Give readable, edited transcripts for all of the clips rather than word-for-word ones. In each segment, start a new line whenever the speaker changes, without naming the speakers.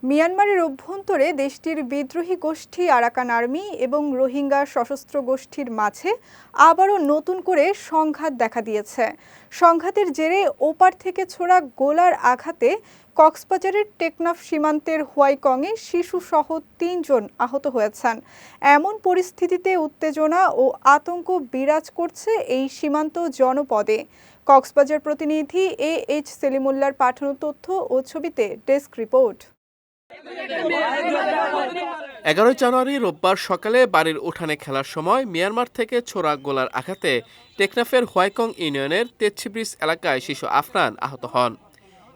মিয়ানমারের অভ্যন্তরে দেশটির বিদ্রোহী গোষ্ঠী আরাকান আর্মি এবং রোহিঙ্গা সশস্ত্র গোষ্ঠীর মাঝে আবারও নতুন করে সংঘাত দেখা দিয়েছে। সংঘাতের জেরে ওপার থেকে ছোড়া গোলার আঘাতে কক্সবাজারের টেকনাফ সীমান্তের হোয়াইকংয়ে শিশুসহ ৩ জন আহত হয়েছেন। এমন পরিস্থিতিতে উত্তেজনা ও আতঙ্ক বিরাজ করছে এই সীমান্ত জনপদে। কক্সবাজার প্রতিনিধি AH সেলিমুল্লাহর পাঠানো তথ্য ও ছবিতে ডেস্ক রিপোর্ট।
11 জানুয়ারি রোববার সকালে বাড়ির উঠানে খেলার সময় মিয়ানমার থেকে ছোড়া গোলার আঘাতে টেকনাফের হোয়াইকং ইউনিয়নের তেচ্ছি ব্রিজ এলাকায় শিশু আফরান আহত হন।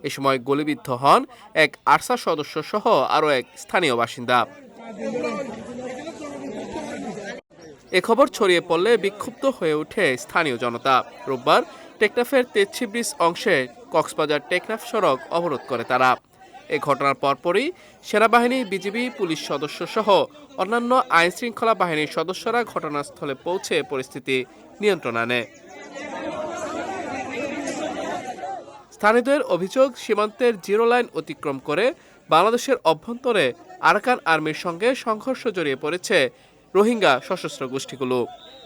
এ সময় গুলিবিদ্ধ হন এক আরসা সদস্য সহ আরও এক স্থানীয় বাসিন্দা। এ খবর ছড়িয়ে পড়লে বিক্ষুব্ধ হয়ে ওঠে স্থানীয় জনতা। রোববার টেকনাফের তেচ্ছি ব্রিজ অংশে কক্সবাজার টেকনাফ সড়ক অবরোধ করে তারা। এ ঘটনার পরপরই সেনাবাহিনী, বিজিবি, পুলিশ সদস্য সহ অন্যান্য আইনশৃঙ্খলা বাহিনীর সদস্যরা ঘটনাস্থলে পৌঁছে পরিস্থিতি নিয়ন্ত্রণে আনে। স্থানীয়দের অভিযোগ, সীমান্তের জিরো লাইন অতিক্রম করে বাংলাদেশের অভ্যন্তরে আরাকান আর্মির সঙ্গে সংঘর্ষ জড়িয়ে পড়েছে রোহিঙ্গা সশস্ত্র গোষ্ঠীগুলো।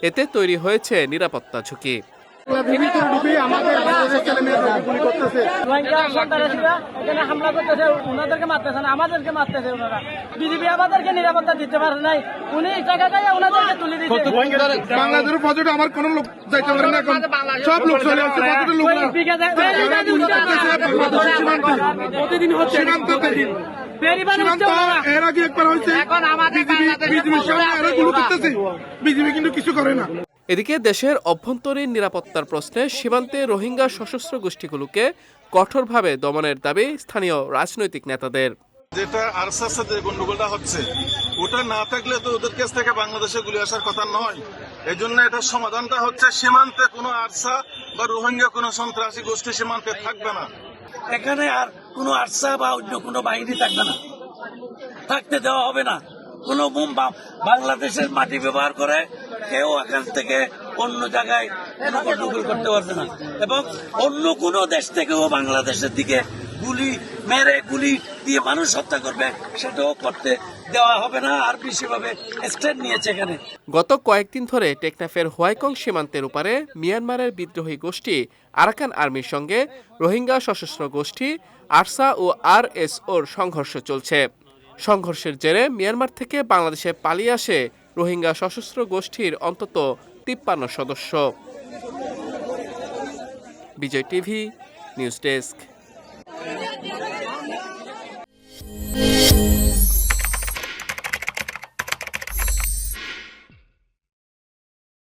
এতে তৈরি হয়েছে নিরাপত্তা ঝুঁকি। এদিকে দেশের অভ্যন্তরীণ নিরাপত্তার প্রশ্নে সীমান্তে রোহিঙ্গা সশস্ত্র গোষ্ঠীগুলোকে কঠোরভাবে দমনের দাবি স্থানীয় রাজনৈতিক নেতাদের।
যেটা আরসার সাথে গন্ডগোলটা হচ্ছে, ওটা না থাকলে তো ওদের কাছ থেকে বাংলাদেশে গুলি আসার কথা নয়। এই জন্য এটার সমাধানটা হচ্ছে সীমান্তে কোনো আরসা বা রোহিঙ্গা কোনো সন্ত্রাসী গোষ্ঠী সীমান্তে থাকবে না।
এখানে আর কোনো আরসা বা অন্য কোনো বাহিনী থাকবে না, থাকতে দেওয়া হবে না। কোনো বাংলাদেশের মাটি ব্যবহার করে কেউ এখান থেকে অন্য জায়গায় কোনো গন্ডগোল করতে পারবে না, এবং অন্য কোনো দেশ থেকেও বাংলাদেশের দিকে গুলি মেরে গুলি দিয়ে মানুষ হত্যা করবে সেটাও করতে দেওয়া হবে না। আর বিশেষভাবে স্ট্যান্ড নিয়েছে এখানে।
গত কয়েকদিন ধরে টেকনাফের হোয়াইকং সীমান্তের উপারে মিয়ানমারের বিদ্রোহী গোষ্ঠী আরাকান আর্মির সঙ্গে রোহিঙ্গা সশস্ত্র গোষ্ঠী আরসা ও RSOর সংঘর্ষ চলছে। সংঘর্ষের জেরে মিয়ানমার থেকে বাংলাদেশে পালিয়ে আসে রোহিঙ্গা সশস্ত্র গোষ্ঠীর অন্তত 53 সদস্য। বিজয় টিভি নিউজ ডেস্ক।